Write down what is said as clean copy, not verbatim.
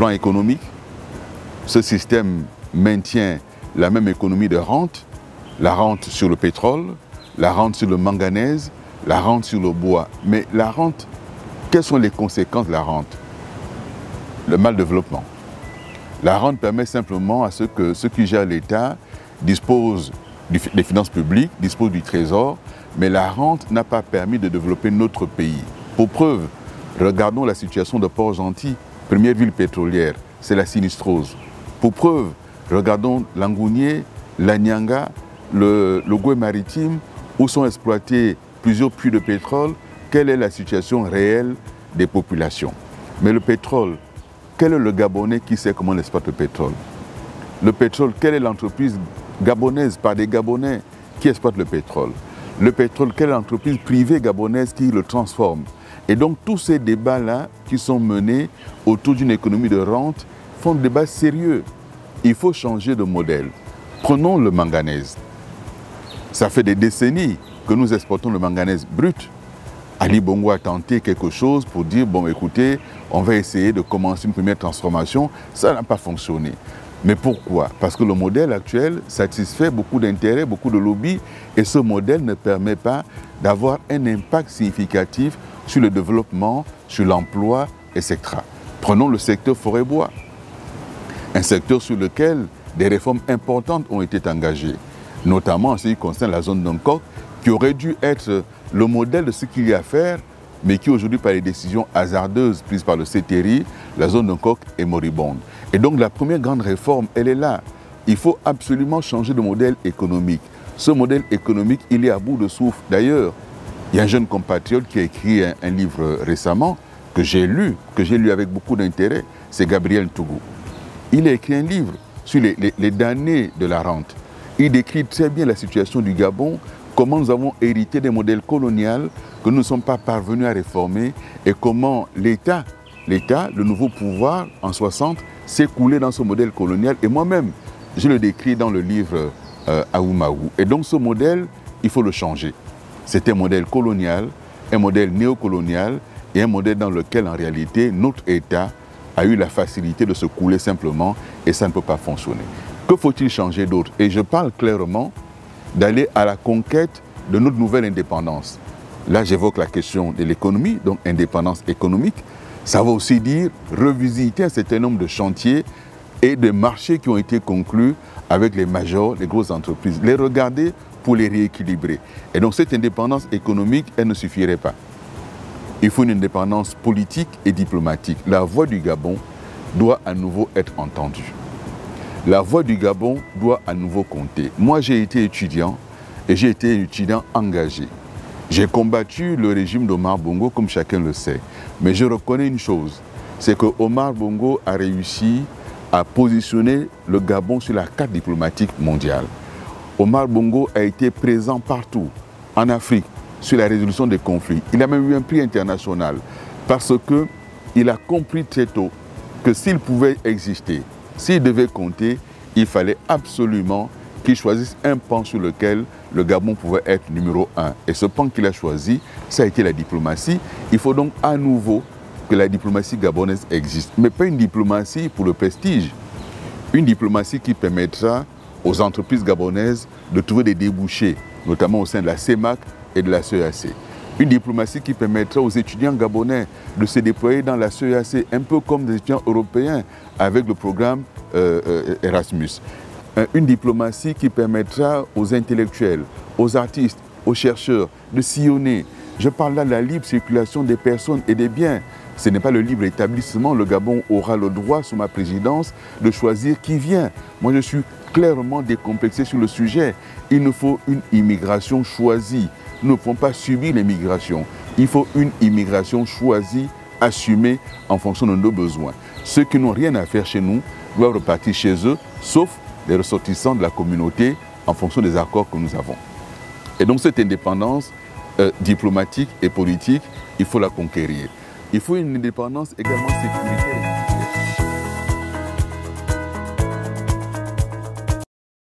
plan économique, ce système maintient la même économie de rente, la rente sur le pétrole, la rente sur le manganèse, la rente sur le bois. Mais la rente, quelles sont les conséquences de la rente? Le mal développement. La rente permet simplement à ceux qui gèrent l'État disposent des finances publiques, disposent du trésor, mais la rente n'a pas permis de développer notre pays. Pour preuve, regardons la situation de Port-Gentil, première ville pétrolière, c'est la sinistrose. Pour preuve, regardons Langounier, l'Anyanga, le Goué maritime, où sont exploités plusieurs puits de pétrole, quelle est la situation réelle des populations. Mais le pétrole, quel est le Gabonais qui sait comment on exploite le pétrole? Le pétrole, quelle est l'entreprise gabonaise par des Gabonais qui exploite le pétrole? Le pétrole, quelle est l'entreprise privée gabonaise qui le transforme? Et donc tous ces débats-là qui sont menés autour d'une économie de rente font des débats sérieux. Il faut changer de modèle. Prenons le manganèse. Ça fait des décennies que nous exportons le manganèse brut. Ali Bongo a tenté quelque chose pour dire, bon écoutez, on va essayer de commencer une première transformation. Ça n'a pas fonctionné. Mais pourquoi? Parce que le modèle actuel satisfait beaucoup d'intérêts, beaucoup de lobbies, et ce modèle ne permet pas d'avoir un impact significatif sur le développement, sur l'emploi, etc. Prenons le secteur forêt-bois, un secteur sur lequel des réformes importantes ont été engagées, notamment en ce qui concerne la zone d'Nkok, qui aurait dû être le modèle de ce qu'il y a à faire, mais qui aujourd'hui, par les décisions hasardeuses prises par le CTRI, la zone d'Nkok est moribonde. Et donc la première grande réforme, elle est là. Il faut absolument changer de modèle économique. Ce modèle économique, il est à bout de souffle. D'ailleurs, il y a un jeune compatriote qui a écrit un livre récemment, que j'ai lu avec beaucoup d'intérêt, c'est Gabriel Tougou. Il a écrit un livre sur les damnés de la rente. Il décrit très bien la situation du Gabon, comment nous avons hérité des modèles coloniaux que nous ne sommes pas parvenus à réformer et comment l'État, le nouveau pouvoir en 60, s'est coulé dans ce modèle colonial. Et moi-même, je le décris dans le livre Aoumaou. Et donc ce modèle, il faut le changer. C'est un modèle colonial, un modèle néocolonial et un modèle dans lequel, en réalité, notre État a eu la facilité de se couler simplement et ça ne peut pas fonctionner. Que faut-il changer d'autre? Et je parle clairement d'aller à la conquête de notre nouvelle indépendance. Là, j'évoque la question de l'économie, donc indépendance économique. Ça va aussi dire revisiter un certain nombre de chantiers et de marchés qui ont été conclus avec les majors, les grosses entreprises. Les regarder pour les rééquilibrer. Et donc cette indépendance économique, elle ne suffirait pas. Il faut une indépendance politique et diplomatique. La voix du Gabon doit à nouveau être entendue. La voix du Gabon doit à nouveau compter. Moi, j'ai été étudiant et j'ai été étudiant engagé. J'ai combattu le régime d'Omar Bongo, comme chacun le sait. Mais je reconnais une chose, c'est que Omar Bongo a réussi à positionner le Gabon sur la carte diplomatique mondiale. Omar Bongo a été présent partout, en Afrique, sur la résolution des conflits. Il a même eu un prix international parce qu'il a compris très tôt que s'il pouvait exister, s'il devait compter, il fallait absolument qu'il choisisse un pan sur lequel le Gabon pouvait être numéro 1. Et ce pan qu'il a choisi, ça a été la diplomatie. Il faut donc à nouveau que la diplomatie gabonaise existe. Mais pas une diplomatie pour le prestige. Une diplomatie qui permettra aux entreprises gabonaises de trouver des débouchés, notamment au sein de la CEMAC et de la CEAC. Une diplomatie qui permettra aux étudiants gabonais de se déployer dans la CEAC, un peu comme des étudiants européens avec le programme Erasmus. Une diplomatie qui permettra aux intellectuels, aux artistes, aux chercheurs de sillonner. Je parle là de la libre circulation des personnes et des biens. Ce n'est pas le libre établissement. Le Gabon aura le droit, sous ma présidence, de choisir qui vient. Moi, je suis clairement décomplexé sur le sujet. Il nous faut une immigration choisie. Nous ne pouvons pas subir l'immigration. Il faut une immigration choisie, assumée en fonction de nos besoins. Ceux qui n'ont rien à faire chez nous doivent repartir chez eux, sauf les ressortissants de la communauté en fonction des accords que nous avons. Et donc cette indépendance diplomatique et politique, il faut la conquérir. Il faut une indépendance également sécuritaire.